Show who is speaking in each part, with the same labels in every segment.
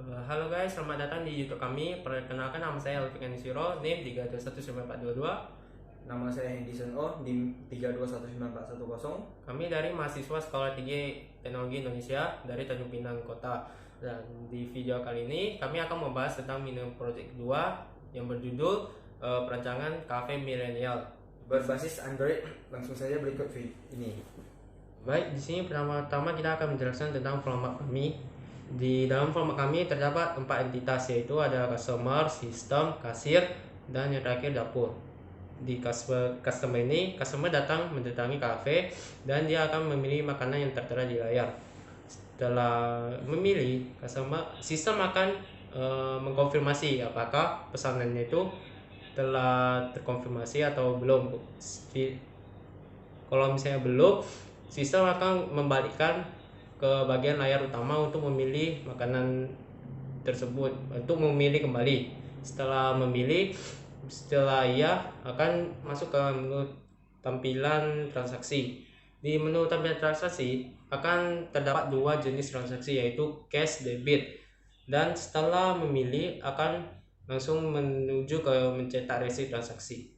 Speaker 1: Halo guys, selamat datang di YouTube kami. Perkenalkan, nama saya Alfian Nisiro, NIM 3219422.
Speaker 2: Nama saya Henderson O, NIM 3219410.
Speaker 1: Kami dari mahasiswa Sekolah Tinggi Teknologi Indonesia dari Tanjung Pinang Kota. Dan di video kali ini kami akan membahas tentang minimum project 2 yang berjudul perancangan kafe milenial
Speaker 2: Berbasis Android. Langsung saja berikut ini.
Speaker 1: Baik, di sini pertama-tama kita akan menjelaskan tentang format kami. Di dalam format kami terdapat 4 entitas, yaitu ada customer, sistem, kasir, dan yang terakhir dapur. Di customer ini, customer datang mendatangi kafe dan dia akan memilih makanan yang tertera di layar. Setelah memilih, sistem akan mengkonfirmasi apakah pesanannya itu telah terkonfirmasi atau belum. Kalau misalnya belum, sistem akan membalikkan ke bagian layar utama untuk memilih makanan tersebut, untuk memilih kembali. Setelah ia akan masuk ke menu tampilan transaksi. Di menu tampilan transaksi akan terdapat 2 jenis transaksi, yaitu cash debit, dan setelah memilih akan langsung menuju ke mencetak resi transaksi.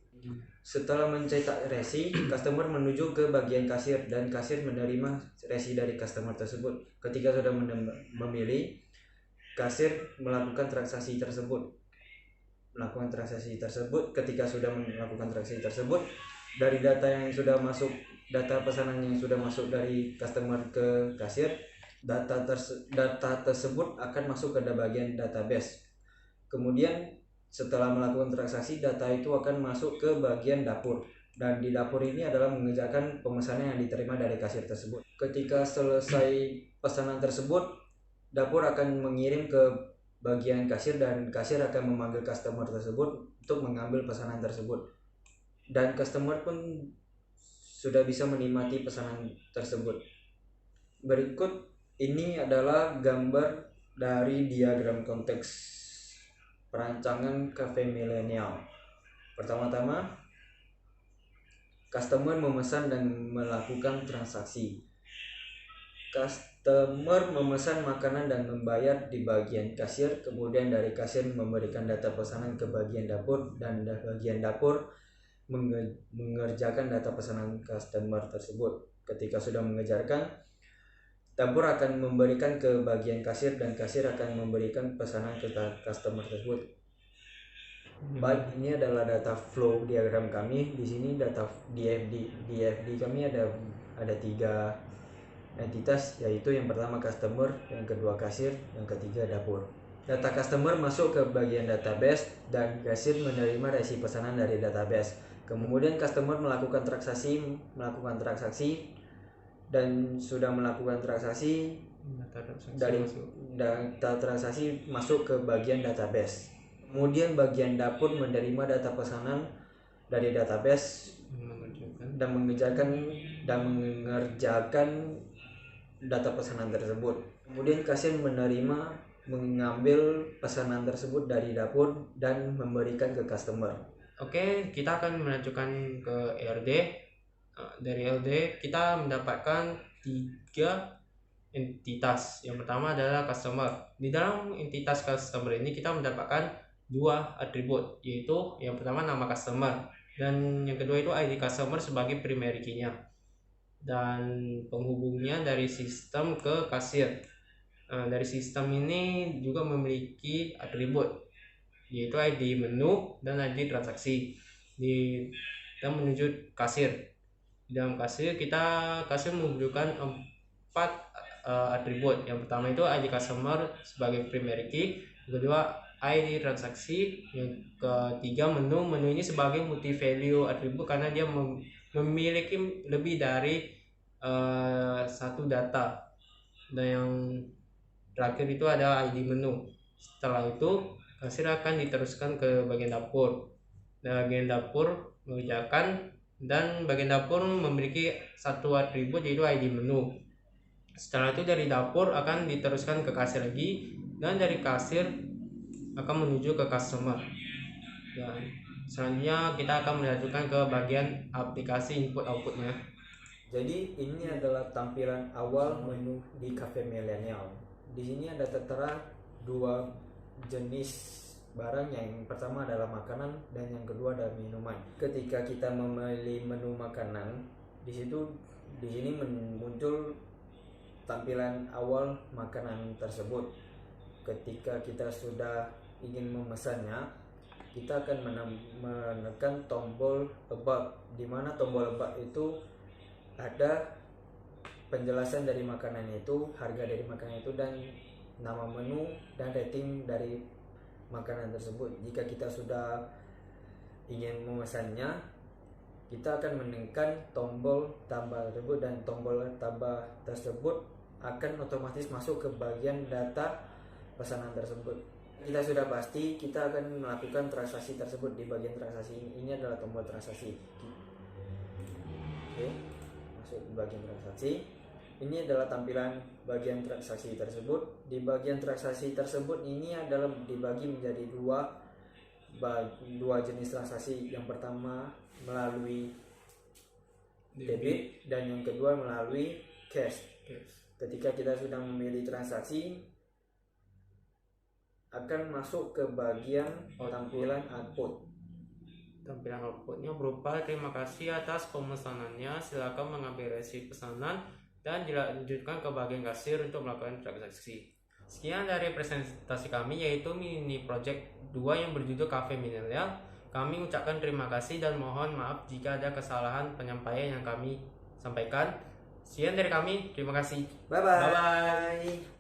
Speaker 2: Setelah mencetak resi, customer menuju ke bagian kasir dan kasir menerima resi dari customer tersebut. Ketika sudah memilih, kasir melakukan transaksi tersebut. Ketika sudah melakukan transaksi tersebut, dari data yang sudah masuk, data pesanan yang sudah masuk dari customer ke kasir, data tersebut akan masuk ke bagian database. Kemudian setelah melakukan transaksi, data itu akan masuk ke bagian dapur, dan di dapur ini adalah mengerjakan pemesanan yang diterima dari kasir tersebut. Ketika selesai pesanan tersebut, dapur akan mengirim ke bagian kasir dan kasir akan memanggil customer tersebut untuk mengambil pesanan tersebut, dan customer pun sudah bisa menikmati pesanan tersebut. Berikut ini adalah gambar dari diagram konteks perancangan kafe milenial. Pertama-tama, customer memesan dan melakukan transaksi. Customer memesan makanan dan membayar di bagian kasir, kemudian dari kasir memberikan data pesanan ke bagian dapur, dan bagian dapur mengerjakan data pesanan customer tersebut. Ketika sudah mengerjakan, dapur akan memberikan ke bagian kasir dan kasir akan memberikan pesanan ke customer tersebut. Baik, ini adalah data flow diagram kami. Di sini data DFD kami ada 3 entitas, yaitu yang pertama customer, yang kedua kasir, yang ketiga dapur. Data customer masuk ke bagian database dan kasir menerima resi pesanan dari database. Kemudian customer melakukan transaksi dan sudah melakukan transaksi, dari data transaksi masuk ke bagian database. Kemudian bagian dapur menerima data pesanan dari database dan mengerjakan data pesanan tersebut. Kemudian kasir mengambil pesanan tersebut dari dapur dan memberikan ke customer.
Speaker 1: Oke, kita akan melanjutkan ke LD. Dari LD kita mendapatkan 3 entitas. Yang pertama adalah customer. Di dalam entitas customer ini kita mendapatkan 2 atribut, yaitu yang pertama nama customer dan yang kedua itu ID customer sebagai primary key-nya, dan penghubungnya dari sistem ke kasir. Dari sistem ini juga memiliki atribut, yaitu ID menu dan ID transaksi. Kita menuju kasir. Di dalam kasir menunjukkan 4 atribut. Yang pertama itu ID customer sebagai primary key, yang kedua ID transaksi, yang ketiga menu ini sebagai multi value atribut karena dia memiliki lebih dari 1 data, dan yang terakhir itu ada ID menu. Setelah itu kasir akan diteruskan ke bagian dapur. Bagian dapur mengerjakan, dan bagian dapur memiliki 1 atribut yaitu ID menu. Setelah itu dari dapur akan diteruskan ke kasir lagi, dan dari kasir akan menuju ke customer. Dan selanjutnya kita akan melanjutkan ke bagian aplikasi input outputnya.
Speaker 2: Jadi ini adalah tampilan awal menu di Cafe Millennial. Di sini ada tertera dua jenis barang. Yang pertama adalah makanan dan yang kedua adalah minuman. Ketika kita memilih menu makanan, di sini muncul tampilan awal makanan tersebut. Ketika kita sudah ingin memesannya, kita akan menekan tombol above, di mana tombol above itu ada penjelasan dari makanan itu, harga dari makanan itu, dan nama menu dan rating dari makanan tersebut. Jika kita sudah ingin memesannya, kita akan menekan tombol tambah tersebut, dan tombol tambah tersebut akan otomatis masuk ke bagian data pesanan tersebut. Kita sudah pasti kita akan melakukan transaksi tersebut. Di bagian transaksi ini adalah tombol transaksi. Oke, masuk ke bagian transaksi. Ini adalah tampilan bagian transaksi tersebut. Di bagian transaksi tersebut ini adalah dibagi menjadi dua jenis transaksi. Yang pertama melalui debit dan yang kedua melalui cash. Ketika kita sudah memilih transaksi, akan masuk ke bagian tampilan output.
Speaker 1: Tampilan outputnya berupa terima kasih atas pemesanannya, silakan mengambil resi pesanan dan dilanjutkan ke bagian kasir untuk melakukan transaksi. Sekian dari presentasi kami, yaitu mini project 2 yang berjudul Cafe Milenial. Kami ucapkan terima kasih dan mohon maaf jika ada kesalahan penyampaian yang kami sampaikan. Sekian dari kami, terima kasih.
Speaker 2: Bye bye.